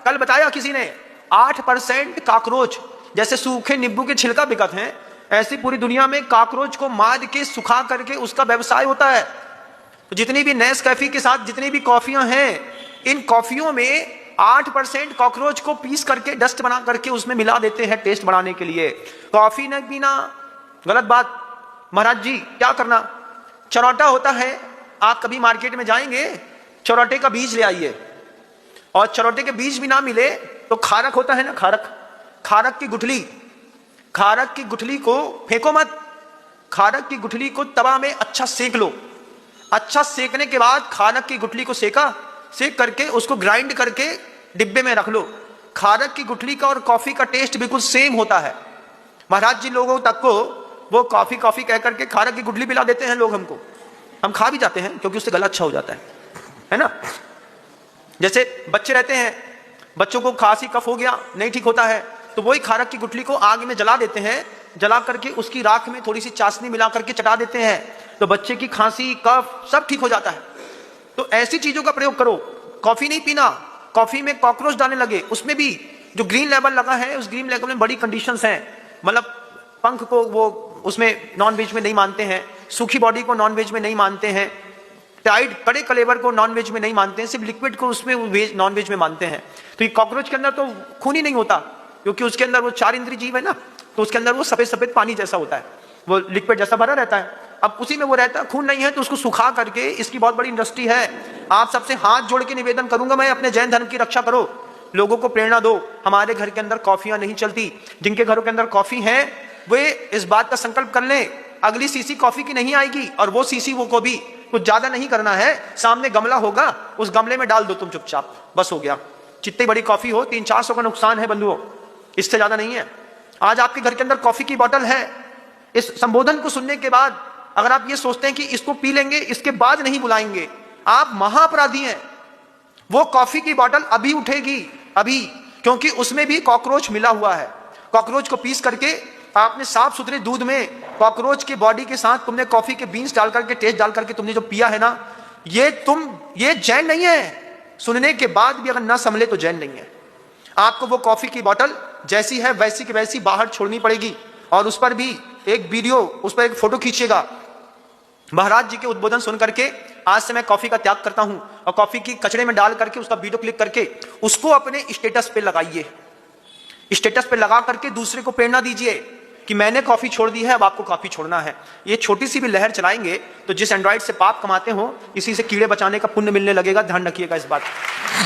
कल बताया किसी ने 8% काकरोच, जैसे सूखे नींबू के छिलका बिकत हैं, ऐसी पूरी दुनिया में काकरोच को मार के सुखा करके उसका व्यवसाय होता है। तो जितनी भी नेस्कैफे के साथ जितनी भी कॉफियां हैं, इन कॉफियों में 8% कॉकरोच को पीस करके डस्ट बना करके उसमें मिला देते हैं टेस्ट बढ़ाने के लिए। कॉफी नहीं पीना गलत बात। महाराज जी क्या करना, चरौटा होता है, आप कभी मार्केट में जाएंगे, चरौटे का बीज ले आइए, और चरौटे के बीज भी ना मिले तो खारक होता है ना, खारक की गुठली, खारक की गुठली को फेंको मत, खारक की गुठली को तवा में अच्छा सेक लो। अच्छा सेकने के बाद खारक की गुठली को सेक करके उसको ग्राइंड करके डिब्बे में रख लो। खारक की गुठली का और कॉफी का टेस्ट बिल्कुल सेम होता है। महाराज जी लोगों तक को वो कॉफी कह करके खारक की गुठली पिला देते हैं लोग हमको, हम खा भी जाते हैं क्योंकि उससे गला अच्छा हो जाता है ना। जैसे बच्चे रहते हैं, बच्चों को खांसी कफ हो गया, नहीं ठीक होता है, तो वही खारक की गुठली को आग में जला देते हैं, जला करके उसकी राख में थोड़ी सी चाशनी मिला करके चटा देते हैं, तो बच्चे की खांसी कफ सब ठीक हो जाता है। तो ऐसी चीजों का प्रयोग करो। कॉफी नहीं पीना, कॉफी में कॉकरोच डालने लगे, उसमें भी जो ग्रीन लेबल लगा है उस ग्रीन लेबल में बड़ी कंडीशंस हैं। मतलब पंख को वो उसमें नॉन वेज में नहीं मानते हैं, सूखी बॉडी को नॉन वेज में नहीं मानते हैं, टाइट कड़े कलेवर को नॉन वेज में नहीं मानते हैं, सिर्फ लिक्विड को उसमें वेज नॉन वेज में मानते हैं। तो ये कॉकरोच के अंदर तो खून ही नहीं होता, क्योंकि उसके अंदर वो 4 इंद्रिय जीव है ना, तो उसके अंदर वो सफेद सफेद पानी जैसा होता है, वो लिक्विड जैसा भरा रहता है। अब उसी में वो रहता है, खून नहीं है, तो उसको सुखा करके, इसकी बहुत बड़ी इंडस्ट्री है। आप सबसे हाथ जोड़ के निवेदन करूंगा मैं, अपने जैन धर्म की रक्षा करो, लोगों को प्रेरणा दो। हमारे घर के अंदर कॉफियां नहीं चलती, जिनके घरों के अंदर कॉफी है वे इस बात का संकल्प कर लें, अगली सीसी कॉफी की नहीं आएगी, और वो सीसी वो को भी कुछ ज्यादा नहीं करना है। सामने गमला होगा, उस गमले में डाल दो तुम चुपचाप, बस हो गया। जितनी बड़ी कॉफी हो, 300-400 का नुकसान है बंधुओं, इससे ज्यादा नहीं है। आज आपके घर के अंदर कॉफी की बोतल है, इस संबोधन को सुनने के बाद अगर आप ये सोचते हैं कि इसको पी लेंगे, इसके बाद नहीं बुलाएंगे, आप महाअपराधी हैं। वो कॉफी की बोतल अभी उठेगी, अभी, क्योंकि उसमें भी कॉकरोच मिला हुआ है। कॉकरोच को पीस करके आपने साफ सुथरे दूध में कॉकरोच की बॉडी के साथ तुमने कॉफी के बीन्स डाल करके, टेस्ट डाल करके तुमने जो पिया है ना, ये जैन नहीं है। सुनने के बाद भी अगर ना संभले तो जैन नहीं है। आपको वो कॉफी की बोतल जैसी है वैसी की वैसी बाहर छोड़नी पड़ेगी, और उस पर भी एक वीडियो, उस पर एक फोटो खींचिएगा। महाराज जी के उद्बोधन सुन करके आज से मैं कॉफी का त्याग करता हूं, और कॉफी की कचड़े में डाल करके उसका वीडियो क्लिक करके उसको अपने स्टेटस पे लगाइए। स्टेटस पे लगा करके दूसरे को प्रेरणा दीजिए कि मैंने कॉफी छोड़ दी है, अब आपको कॉफी छोड़ना है। ये छोटी सी भी लहर चलाएंगे तो जिस एंड्रॉइड से पाप कमाते हो, इसी से कीड़े बचाने का पुण्य मिलने लगेगा। ध्यान रखिएगा इस बात।